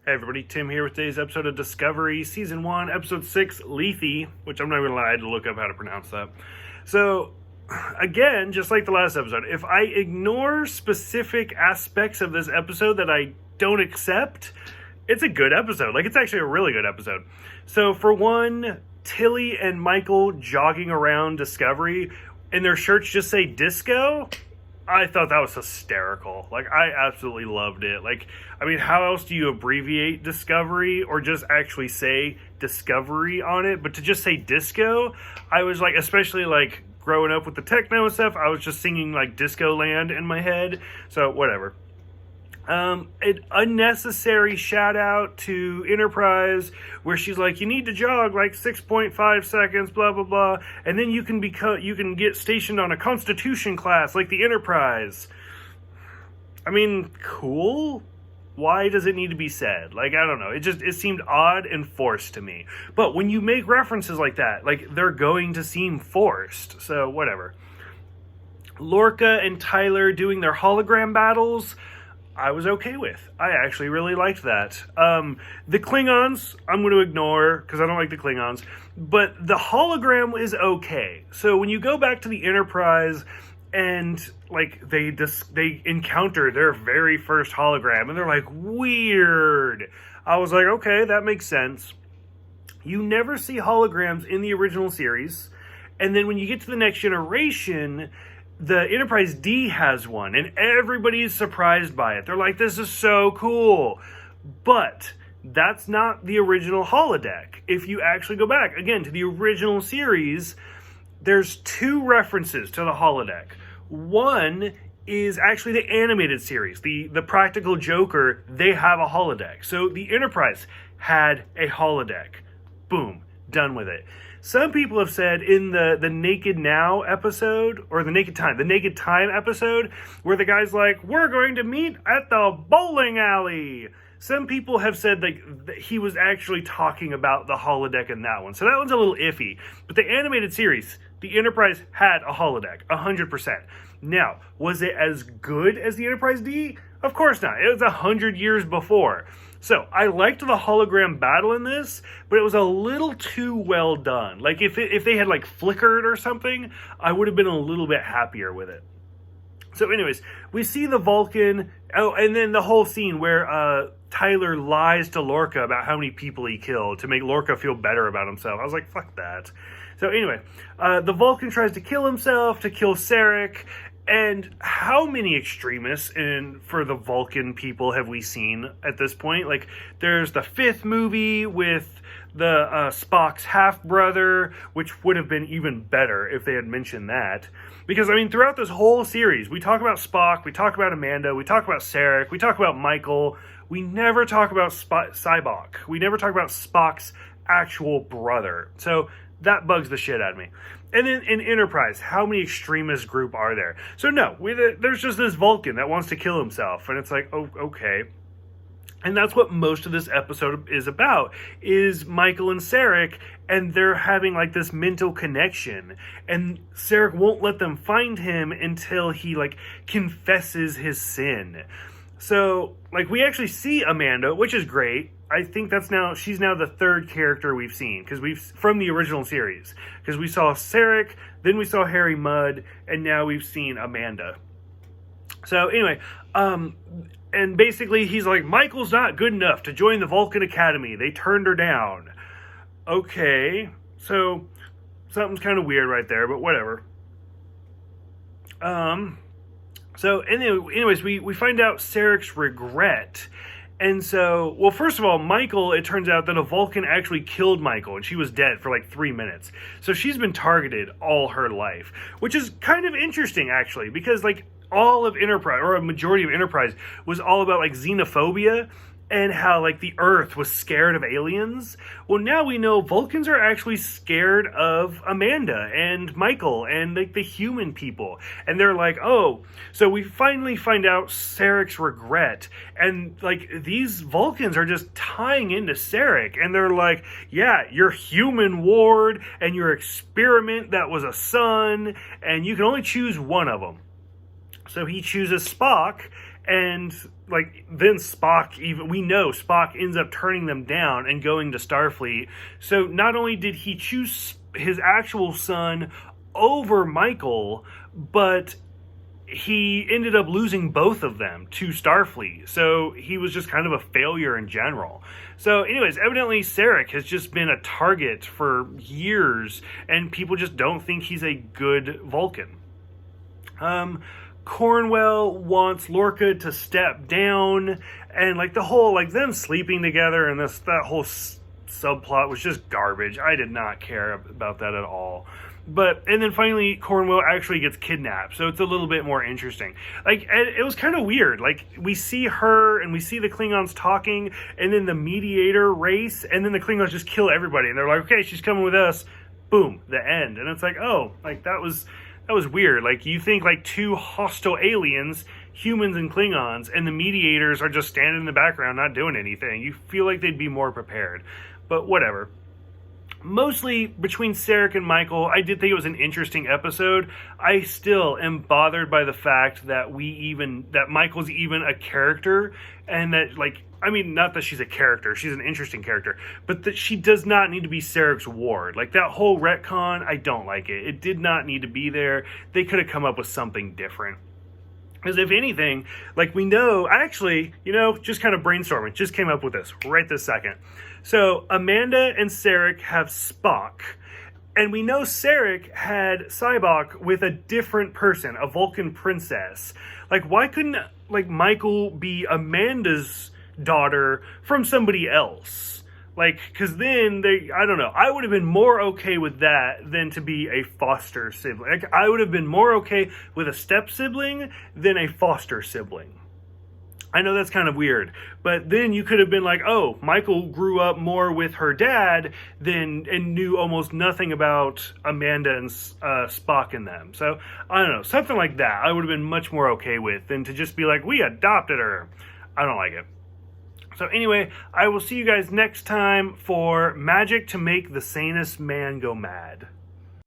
Hey everybody, Tim here with today's episode of Discovery, Season 1, Episode 6, Lethe, which I'm not even gonna lie, I had to look up how to pronounce that. So, again, just like the last episode, if I ignore specific aspects of this episode that I don't accept, it's a good episode. Like, it's actually a really good episode. So, for one, Tilly and Michael jogging around Discovery, and their shirts just say disco. I thought that was hysterical. Like, I absolutely loved it. Like, I mean, how else do you abbreviate Discovery or just actually say Discovery on it? But to just say disco, I was like, especially like growing up with the techno and stuff, I was just singing like Disco Land in my head. So, whatever. An unnecessary shout out to Enterprise where she's like, you need to jog like 6.5 seconds, blah blah blah, and then you can get stationed on a Constitution class like the Enterprise. I mean, cool. Why does it need to be said? Like, I don't know. It seemed odd and forced to me. But when you make references like that, like, they're going to seem forced. So whatever. Lorca and Tyler doing their hologram battles, I was okay with. I actually really liked that. The Klingons, I'm going to ignore because I don't like the Klingons. But the hologram is okay. So when you go back to the Enterprise and like they encounter their very first hologram and they're like, weird. I was like, okay, that makes sense. You never see holograms in the original series. And then when you get to the Next Generation, the Enterprise D has one, and everybody's surprised by it. They're like, this is so cool. But that's not the original holodeck. If you actually go back, again, to the original series, there's two references to the holodeck. One is actually the animated series. The Practical Joker, they have a holodeck. So the Enterprise had a holodeck. Boom, done with it. Some people have said in the Naked Now episode, or the Naked Time episode, where the guy's like, we're going to meet at the bowling alley. Some people have said that he was actually talking about the holodeck in that one. So that one's a little iffy. But the animated series, the Enterprise had a holodeck, 100%. Now, was it as good as the Enterprise D? Of course not. It was 100 years before. So, I liked the hologram battle in this, but it was a little too well done. Like, if they had, like, flickered or something, I would have been a little bit happier with it. So, anyways, we see the Vulcan. Oh, and then the whole scene where Tyler lies to Lorca about how many people he killed to make Lorca feel better about himself. I was like, fuck that. So, anyway, the Vulcan tries to kill himself, to kill Sarek. And how many extremists for the Vulcan people have we seen at this point? Like, there's the fifth movie with the Spock's half-brother, which would have been even better if they had mentioned that. Because, I mean, throughout this whole series, we talk about Spock, we talk about Amanda, we talk about Sarek, we talk about Michael. We never talk about Sybok. We never talk about Spock's actual brother. So that bugs the shit out of me. And then in Enterprise, how many extremist group are there? So no, there's just this Vulcan that wants to kill himself. And it's like, oh, okay. And that's what most of this episode is about, is Michael and Sarek, and they're having like this mental connection. And Sarek won't let them find him until he like confesses his sin. So, like, we actually see Amanda, which is great. I think she's now the third character we've seen, from the original series. Because we saw Sarek, then we saw Harry Mudd, and now we've seen Amanda. So, anyway, and basically he's like, Michael's not good enough to join the Vulcan Academy. They turned her down. Okay, so something's kind of weird right there, but whatever. So, anyways, we find out Sarek's regret. And so, well, first of all, Michael, it turns out that a Vulcan actually killed Michael, and she was dead for like 3 minutes. So she's been targeted all her life, which is kind of interesting, actually, because like all of Enterprise, or a majority of Enterprise, was all about like xenophobia and how like the Earth was scared of aliens. Well, now we know Vulcans are actually scared of Amanda and Michael and like the human people. And they're like, oh, so we finally find out Sarek's regret. And like these Vulcans are just tying into Sarek. And they're like, yeah, your human ward and your experiment that was a son. And you can only choose one of them. So he chooses Spock. And like then Spock, even we know Spock ends up turning them down and going to Starfleet. So not only did he choose his actual son over Michael, but he ended up losing both of them to Starfleet. So he was just kind of a failure in general. So anyways, evidently Sarek has just been a target for years, and people just don't think he's a good Vulcan. Cornwell wants Lorca to step down, and like the whole, like them sleeping together and that whole subplot was just garbage. I did not care about that at all. But, and then finally, Cornwell actually gets kidnapped, so it's a little bit more interesting. Like, it was kind of weird. Like, we see her, and we see the Klingons talking, and then the mediator race, and then the Klingons just kill everybody, and they're like, okay, she's coming with us. Boom, the end. And it's like, oh, like, that was weird. Like, you think, like, two hostile aliens, humans and Klingons, and the mediators are just standing in the background not doing anything. You feel like they'd be more prepared. But whatever. Mostly between Sarek and Michael, I did think it was an interesting episode. I still am bothered by the fact that that Michael's even a character, and that, like, I mean, not that she's a character, she's an interesting character, but that she does not need to be Sarek's ward. Like, that whole retcon, I don't like it. It did not need to be there. They could have come up with something different. Because if anything, like we know, actually, just kind of brainstorming, just came up with this right this second. So Amanda and Sarek have Spock, and we know Sarek had Sybok with a different person, a Vulcan princess. Like, why couldn't, like, Michael be Amanda's daughter from somebody else? Like, because then I don't know, I would have been more okay with that than to be a foster sibling. Like, I would have been more okay with a step sibling than a foster sibling. I know that's kind of weird, but then you could have been like, oh, Michael grew up more with her dad and knew almost nothing about Amanda and Spock and them. So, I don't know, something like that I would have been much more okay with than to just be like, we adopted her. I don't like it. So anyway, I will see you guys next time for Magic to Make the Sanest Man Go Mad.